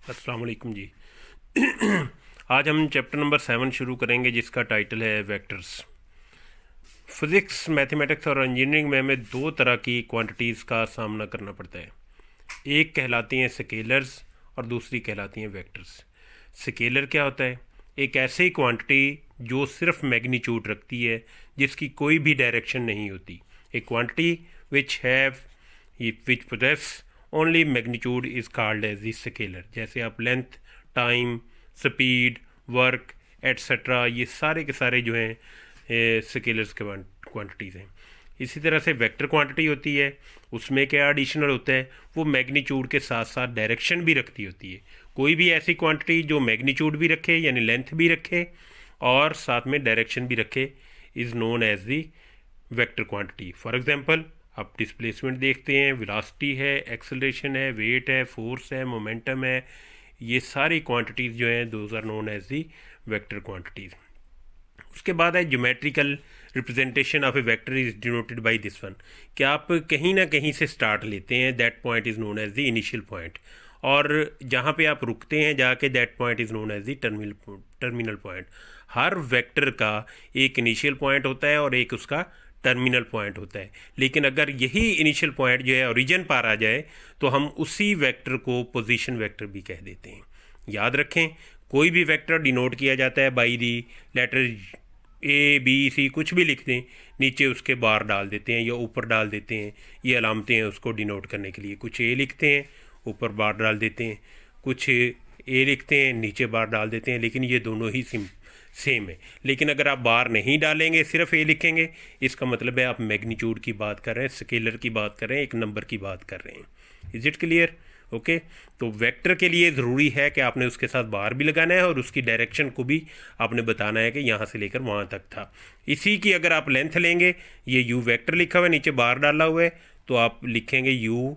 अस्सलाम वालेकुम जी। आज हम चैप्टर नंबर 7 शुरू करेंगे जिसका टाइटल है वेक्टर्स। फिज़िक्स, मैथमेटिक्स और इंजीनियरिंग में हमें दो तरह की क्वांटिटीज़ का सामना करना पड़ता है। एक कहलाती हैं स्केलर्स और दूसरी कहलाती हैं वेक्टर्स। स्केलर क्या होता है? एक ऐसी क्वांटिटी जो सिर्फ मैग्नीट्यूड रखती है, जिसकी कोई भी डायरेक्शन नहीं होती। एक quantity which possesses only magnitude is called as the scalar. जैसे आप length, time, speed, work etcetera, ये सारे के सारे जो हैं स्केलर्स के क्वांटिटीज़ हैं। इसी तरह से वेक्टर क्वांटिटी होती है, उसमें क्या एडिशनल होता है, वो मैग्नीट्यूड के साथ साथ डायरेक्शन भी रखती होती है। कोई भी ऐसी क्वांटिटी जो मैग्नीट्यूड भी रखे, यानी लेंथ भी रखे और साथ में डायरेक्शन भी रखे, is known as the vector quantity. For example, आप डिस्प्लेसमेंट देखते हैं, वेलोसिटी है, एक्सेलरेशन है, वेट है, फोर्स है, मोमेंटम है, ये सारी क्वांटिटीज़ जो हैं those are known as the vector quantities. उसके बाद है geometrical representation of a vector is denoted by this one, कि आप कहीं ना कहीं से स्टार्ट लेते हैं, that point is known as the initial point, और जहाँ पे आप रुकते हैं जाके, that point is known as the terminal point. हर वेक्टर का एक इनिशियल पॉइंट होता है और एक उसका टर्मिनल पॉइंट होता है। लेकिन अगर यही इनिशियल पॉइंट जो है ओरिजिन पर आ जाए तो हम उसी वेक्टर को पोजीशन वेक्टर भी कह देते हैं। याद रखें, कोई भी वेक्टर डिनोट किया जाता है by the letter A B C, कुछ भी लिख दें, नीचे उसके बार डाल देते हैं या ऊपर डाल देते हैं। ये अलामतें हैं उसको डिनोट करने के लिए। कुछ ए लिखते हैं, ऊपर बार डाल देते हैं, कुछ ए लिखते हैं, नीचे बार डाल देते हैं, लेकिन ये दोनों ही सेम है। लेकिन अगर आप बार नहीं डालेंगे, सिर्फ ए लिखेंगे, इसका मतलब है आप मैग्नीट्यूड की बात कर रहे हैं, स्केलर की बात कर रहे हैं, एक नंबर की बात कर रहे हैं। Is it clear? ओके। तो वेक्टर के लिए ज़रूरी है कि आपने उसके साथ बार भी लगाना है और उसकी डायरेक्शन को भी आपने बताना है कि यहाँ से लेकर वहाँ तक था। इसी की अगर आप लेंथ लेंगे, ये यू वेक्टर लिखा हुआ है, नीचे बार डाला हुआ है, तो आप लिखेंगे यू,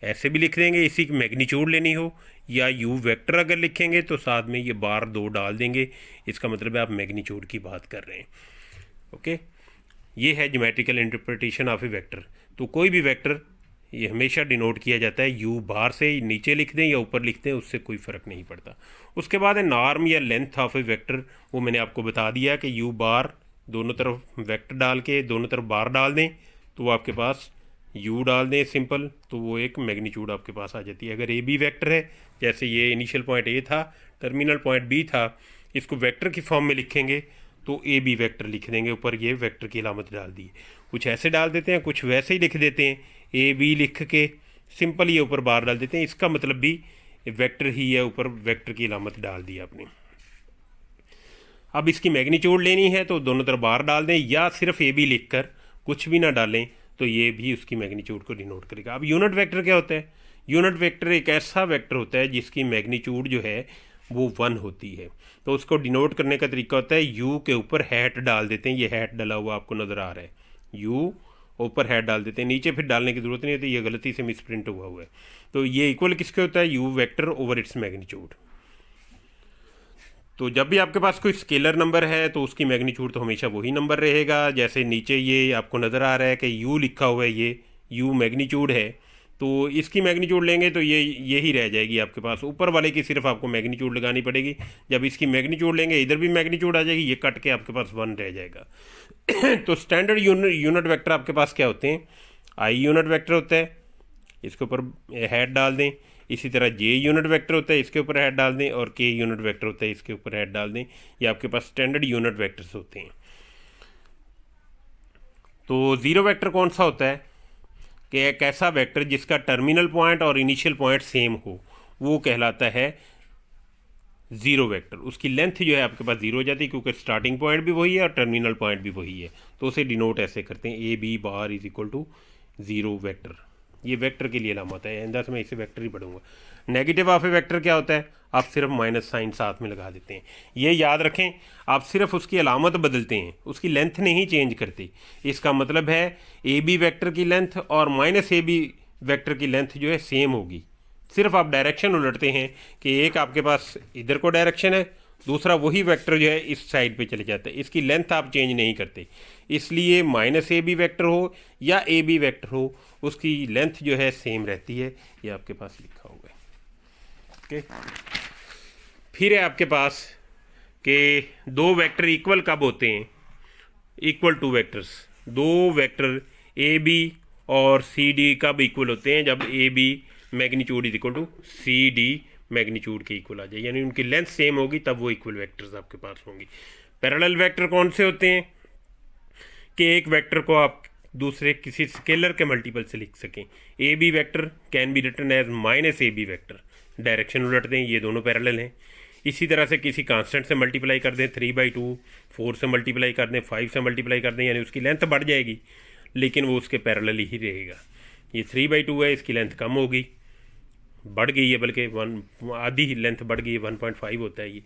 ऐसे भी लिख देंगे। इसी की मैग्नीट्यूड लेनी हो, या यू वेक्टर अगर लिखेंगे तो साथ में ये बार दो डाल देंगे, इसका मतलब है आप मैग्नीट्यूड की बात कर रहे हैं। ओके, ये है geometrical interpretation of a vector. तो कोई भी वेक्टर ये हमेशा डिनोट किया जाता है यू, बाहर से नीचे लिख दें या ऊपर लिख दें, उससे कोई फ़र्क नहीं पड़ता। उसके बाद है नॉर्म या लेंथ ऑफ ए वेक्टर। वो मैंने आपको बता दिया कि यू बार, दोनों तरफ वेक्टर डाल के दोनों तरफ बार डाल दें तो वो आपके पास यू डाल दें सिंपल, तो वो एक मैग्नीट्यूड आपके पास आ जाती है। अगर ए बी वेक्टर है, जैसे ये इनिशियल पॉइंट ए था, टर्मिनल पॉइंट बी था, इसको वेक्टर की फॉर्म में लिखेंगे तो ए बी वेक्टर लिख देंगे, ऊपर ये वेक्टर की अलामत डाल दी। कुछ ऐसे डाल देते हैं, कुछ वैसे ही लिख देते हैं, ए बी लिख के सिंपल ये ऊपर बार डाल देते हैं, इसका मतलब भी वेक्टर ही है, ऊपर वेक्टर की अलामत डाल दी आपने। अब इसकी मैग्नीट्यूड लेनी है तो दोनों तरफ बार डाल दें, या सिर्फ ए बी लिख कर कुछ भी ना डालें तो ये भी उसकी मैग्नीट्यूड को डिनोट करेगा। अब यूनिट वेक्टर क्या होता है? यूनिट वेक्टर एक ऐसा वेक्टर होता है जिसकी मैग्नीट्यूड जो है वो 1 होती है। तो उसको डिनोट करने का तरीका होता है, यू के ऊपर हैट डाल देते हैं, ये हैट डला हुआ आपको नज़र आ रहा है, यू ऊपर हैट डाल देते हैं, नीचे फिर डालने की ज़रूरत नहीं होती, ये गलती से मिसप्रिंट हुआ है। तो ये इक्वल किसके होता है? You vector over its magnitude. तो जब भी आपके पास कोई स्केलर नंबर है तो उसकी मैग्नीट्यूड तो हमेशा वही नंबर रहेगा। जैसे नीचे ये आपको नज़र आ रहा है कि यू लिखा हुआ है, ये यू मैग्नीट्यूड है, तो इसकी मैग्नीट्यूड लेंगे तो ये ही रह जाएगी आपके पास। ऊपर वाले की सिर्फ आपको मैग्नीट्यूड लगानी पड़ेगी। जब इसकी मैग्नीट्यूड लेंगे, इधर भी मैग्नीट्यूड आ जाएगी, ये कट के आपके पास 1 रह जाएगा। तो स्टैंडर्ड यूनिट वेक्टर आपके पास क्या होते हैं? आई यूनिट वेक्टर होता है, इसके ऊपर हैट डाल दें। इसी तरह जे यूनिट वेक्टर होता है, इसके ऊपर हैट डाल दें, और के यूनिट वेक्टर होता है, इसके ऊपर हैट डाल दें। ये आपके पास स्टैंडर्ड यूनिट वेक्टर्स होते हैं। तो ज़ीरो वेक्टर कौन सा होता है? कि एक ऐसा वेक्टर जिसका टर्मिनल पॉइंट और इनिशियल पॉइंट सेम हो, वो कहलाता है ज़ीरो वेक्टर। उसकी लेंथ जो है आपके पास ज़ीरो हो जाती है, क्योंकि स्टार्टिंग पॉइंट भी वही है और टर्मिनल पॉइंट भी वही है। तो उसे डिनोट ऐसे करते हैं, A B bar is equal to zero vector. ये वेक्टर के लिए अलामत है, आइंदा से मैं इसे वेक्टर ही पढ़ूंगा। नेगेटिव ऑफ ए वेक्टर क्या होता है? आप सिर्फ माइनस साइन साथ में लगा देते हैं। ये याद रखें, आप सिर्फ उसकी अलामत बदलते हैं, उसकी लेंथ नहीं चेंज करते। इसका मतलब है ए बी वेक्टर की लेंथ और माइनस ए बी वेक्टर की लेंथ जो है सेम होगी, सिर्फ आप डायरेक्शन उलटते हैं कि एक आपके पास इधर को डायरेक्शन है, दूसरा वही वेक्टर जो है इस साइड पे चले जाता है, इसकी लेंथ आप चेंज नहीं करते। इसलिए माइनस ए बी वेक्टर हो या ए बी वेक्टर हो, उसकी लेंथ जो है सेम रहती है। ये आपके पास लिखा हुआ है। ओके, फिर है आपके पास कि दो वेक्टर इक्वल कब होते हैं, इक्वल टू वेक्टर्स, दो वेक्टर ए बी और सी डी कब इक्वल होते हैं, जब A B magnitude is equal to C D magnitude के इक्वल आ जाए, यानी उनकी लेंथ सेम होगी तब वो इक्वल वेक्टर्स आपके पास होंगी। पैरेलल वेक्टर कौन से होते हैं कि एक वेक्टर को आप दूसरे किसी स्केलर के मल्टीपल से लिख सकें। A B vector can be written as minus A B vector, direction उलट दें, ये दोनों पैरेलल हैं। इसी तरह से किसी कांस्टेंट से मल्टीप्लाई कर दें, 3/2, 4 से मल्टीप्लाई कर दें, 5 से मल्टीप्लाई कर दें, यानी उसकी लेंथ बढ़ जाएगी लेकिन वो उसके पैरेलल ही रहेगा। ये 3/2 है, इसकी लेंथ कम होगी, बढ़ गई है, बल्कि आधी लेंथ बढ़ गई है, 1.5 होता है ये,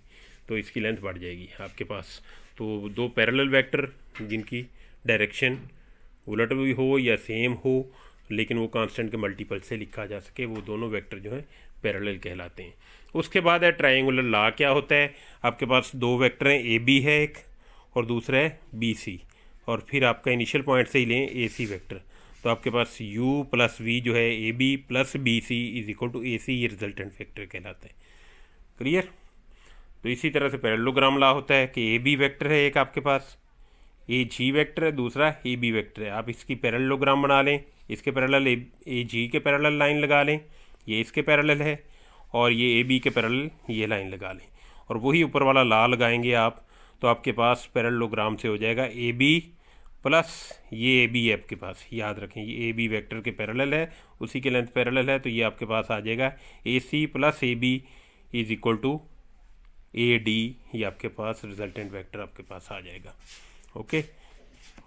तो इसकी लेंथ बढ़ जाएगी आपके पास। तो दो पैरेलल वेक्टर जिनकी डायरेक्शन उलट भी हो या सेम हो लेकिन वो कांस्टेंट के मल्टीपल से लिखा जा सके, वो दोनों वेक्टर जो हैं पैरेलल कहलाते हैं। उसके बाद है ट्रायंगुलर लॉ। क्या होता है, आपके पास दो वेक्टर हैं, ए बी है एक और दूसरा है बी सी, और फिर आपका इनिशियल पॉइंट से ही लें ए सी वेक्टर, तो आपके पास u प्लस वी जो है A B plus B C is equal to A C, ये रिजल्टेंट वेक्टर कहलाता है। क्लियर। तो इसी तरह से पैरेललोग्राम लॉ होता है कि ए बी वेक्टर है एक आपके पास, ए जी वेक्टर है, दूसरा ए बी वेक्टर है। आप इसकी पैरेललोग्राम बना लें, इसके पैरेलल ए जी के पैरेलल लाइन लगा लें, ये इसके पैरेलल है, और ये ए बी के पैरेलल ये लाइन लगा लें, और वही ऊपर वाला लॉ लगाएंगे आप, तो आपके पास पैरेललोग्राम से हो जाएगा ए बी प्लस ये ए बी है आपके पास, याद रखें ये ए बी वेक्टर के पैरेलल है, उसी के लेंथ पैरेलल है, तो ये आपके पास आ जाएगा A C plus A B is equal to A D, ये आपके पास रिजल्टेंट वेक्टर आपके पास आ जाएगा। ओके।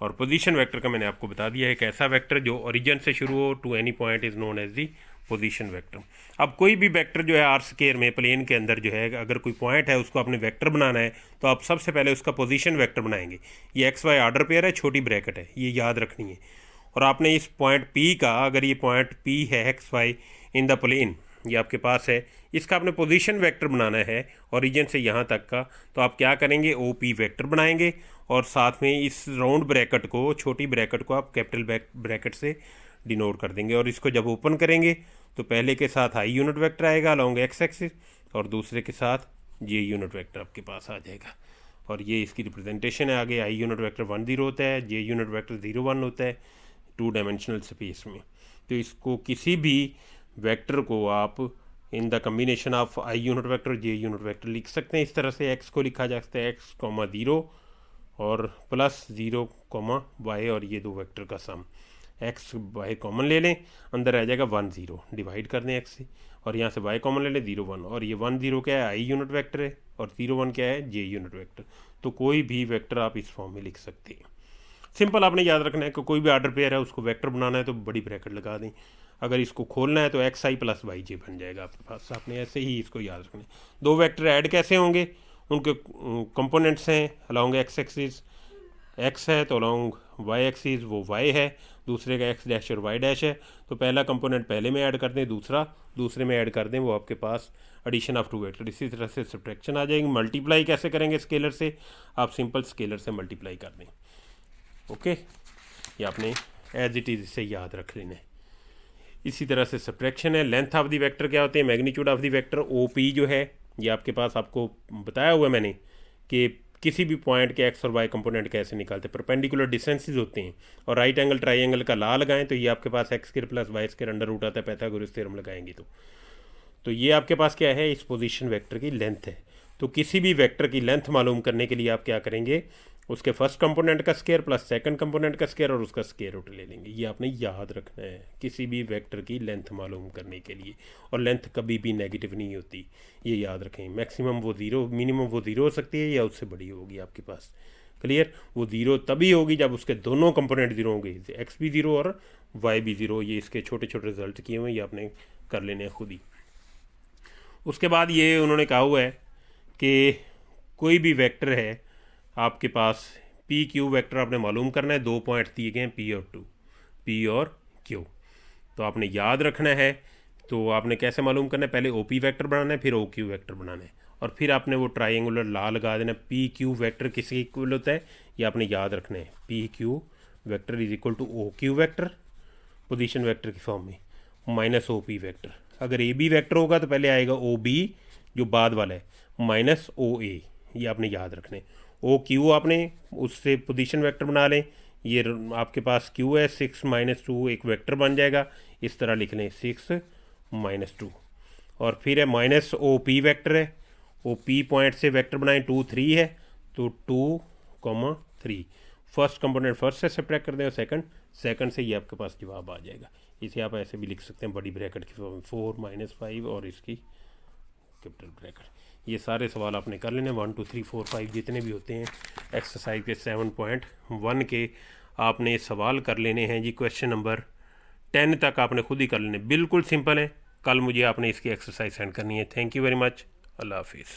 और पोजीशन वेक्टर का मैंने आपको बता दिया है, एक ऐसा वेक्टर जो ओरिजिन से शुरू हो to any point is known as the position vector. अब कोई भी वेक्टर जो है आर स्क्वायर में प्लेन के अंदर जो है, अगर कोई पॉइंट है उसको आपने वेक्टर बनाना है तो आप सबसे पहले उसका पोजीशन वेक्टर बनाएंगे। ये एक्स वाई ऑर्डर पेयर है, छोटी ब्रैकेट है, ये याद रखनी है। और आपने इस पॉइंट पी का, अगर ये पॉइंट पी है X Y in the plane, ये आपके पास है, इसका आपने पोजीशन वेक्टर बनाना है ओरिजिन से यहाँ तक का, तो आप क्या करेंगे, ओ पी वेक्टर बनाएंगे और साथ में इस राउंड ब्रैकेट को, छोटी ब्रैकेट को आप कैपिटल ब्रैकेट से डिनोट कर देंगे। और इसको जब ओपन करेंगे तो पहले के साथ आई यूनिट वेक्टर आएगा अलॉन्ग एक्स एक्सिस, और दूसरे के साथ जे यूनिट वेक्टर आपके पास आ जाएगा। और ये इसकी रिप्रेजेंटेशन है आगे, आई यूनिट वेक्टर 1 0 होता है, जे यूनिट वेक्टर 0 1 होता है 2 डायमेंशनल स्पेस में। तो इसको किसी भी वेक्टर को आप in the combination of I unit vector J unit vector लिख सकते हैं। इस तरह से एक्स को लिखा जा सकता है एक्स, 0 और प्लस 0, वाई, और ये दो वेक्टर का सम, एक्स वाई कॉमन ले लें, अंदर आ जाएगा 1 0, डिवाइड कर दें एक्स से, और यहाँ से वाई कॉमन ले लें 0 1, और ये 1 0 क्या है, आई यूनिट वेक्टर है, और 0 1 क्या है, जे यूनिट वेक्टर। तो कोई भी वेक्टर आप इस फॉर्म में लिख सकते हैं। सिंपल आपने याद रखना है कि कोई भी ऑर्डर पेयर है उसको वेक्टर बनाना है तो बड़ी ब्रैकेट लगा दें, अगर इसको खोलना है तो एक्स आई प्लस वाई जे बन जाएगा आपके पास। आपने ऐसे ही इसको याद रखना है। दो वेक्टर ऐड कैसे होंगे, उनके कंपोनेंट्स हैं अलॉन्ग एक्स एक्सिस, एक्स है तो अलॉन्ग वाई एक्सिस वो वाई है, दूसरे का एक्स डैश और वाई डैश है, तो पहला कंपोनेंट पहले में ऐड कर दें, दूसरा दूसरे में ऐड कर दें, वो आपके पास एडिशन ऑफ टू वेक्टर। इसी तरह से सब्ट्रैक्शन आ जाएगी। मल्टीप्लाई कैसे करेंगे स्केलर से, आप सिंपल स्केलर से मल्टीप्लाई कर दें। ओके, ये आपने एज इट इज़ इसे याद रख लेना है। इसी तरह से सब्ट्रैक्शन है। लेंथ ऑफ द वेक्टर क्या होते हैं, magnitude of the vector O P जो है, ये आपके पास आपको बताया हुआ है मैंने कि किसी भी पॉइंट के एक्स और वाई कंपोनेंट कैसे निकालते हैं। परपेंडिकुलर डिस्टेंसेस होते हैं, और राइट एंगल ट्राइंगल का लॉ लगाएं तो ये आपके पास X square plus Y square under root आता है, पाइथागोरस थ्योरम लगाएंगे तो ये आपके पास क्या है, इस पोजीशन वेक्टर की लेंथ है। तो किसी भी वेक्टर की लेंथ मालूम करने के लिए आप क्या करेंगे, उसके फर्स्ट कंपोनेंट का स्क्वायर प्लस सेकंड कंपोनेंट का स्क्वायर और उसका स्क्वायर रूट ले लेंगे। ये आपने याद रखना है किसी भी वेक्टर की लेंथ मालूम करने के लिए। और लेंथ कभी भी नेगेटिव नहीं होती, ये याद रखें। मैक्सिमम वो 0, मिनिमम वो 0 हो सकती है या उससे बड़ी होगी आपके पास। क्लियर। वो 0 तभी होगी जब उसके दोनों कंपोनेंट 0 होंगे, एक्स भी 0 और वाई भी 0। ये इसके छोटे छोटे रिजल्ट किए हुए, ये आपने कर लेने हैं खुद ही। उसके बाद ये उन्होंने कहा हुआ है कि कोई भी वेक्टर है आपके पास, पी क्यू वेक्टर आपने मालूम करना है। 2 पॉइंट दिए गए हैं पी और टू, पी और क्यू, तो आपने याद रखना है। तो आपने कैसे मालूम करना है, पहले ओ पी वैक्टर बनाना है, फिर ओ क्यू वैक्टर बनाना है, और फिर आपने वो ट्राइंगुलर लॉ लगा देना। पी क्यू वैक्टर किसके इक्वल होता है, ये आपने याद रखना है। P Q vector is equal to O Q vector position vector की फॉर्म में, माइनस ओ पी वैक्टर। अगर ए बी वैक्टर होगा तो पहले आएगा ओ बी जो बाद वाला है माइनस ओ ए, ये आपने याद रखने। ओ क्यू आपने उससे पोजीशन वेक्टर बना लें, ये आपके पास क्यू है 6 - 2 एक वेक्टर बन जाएगा, इस तरह लिख लें 6 - 2। और फिर है माइनस ओ पी वैक्टर है, ओ पी पॉइंट से वेक्टर बनाएं 2 3 है तो 2, 3 फर्स्ट कंपोनेंट फर्स्ट से सब्ट्रैक्ट कर दें और सेकंड से ये आपके पास जवाब आ जाएगा। इसे आप ऐसे भी लिख सकते हैं बड़ी ब्रैकेट की फॉर्म में 4 - 5 और इसकी कैपिटल ब्रैकेट। ये सारे सवाल आपने कर लेने 1 2 3 4 5 जितने भी होते हैं एक्सरसाइज के 7.1 के आपने सवाल कर लेने हैं जी। क्वेश्चन नंबर 10 तक आपने खुद ही कर लेने, बिल्कुल सिंपल है। कल मुझे आपने इसकी एक्सरसाइज सेंड करनी है। थैंक यू वेरी मच, अल्लाह हाफिज़।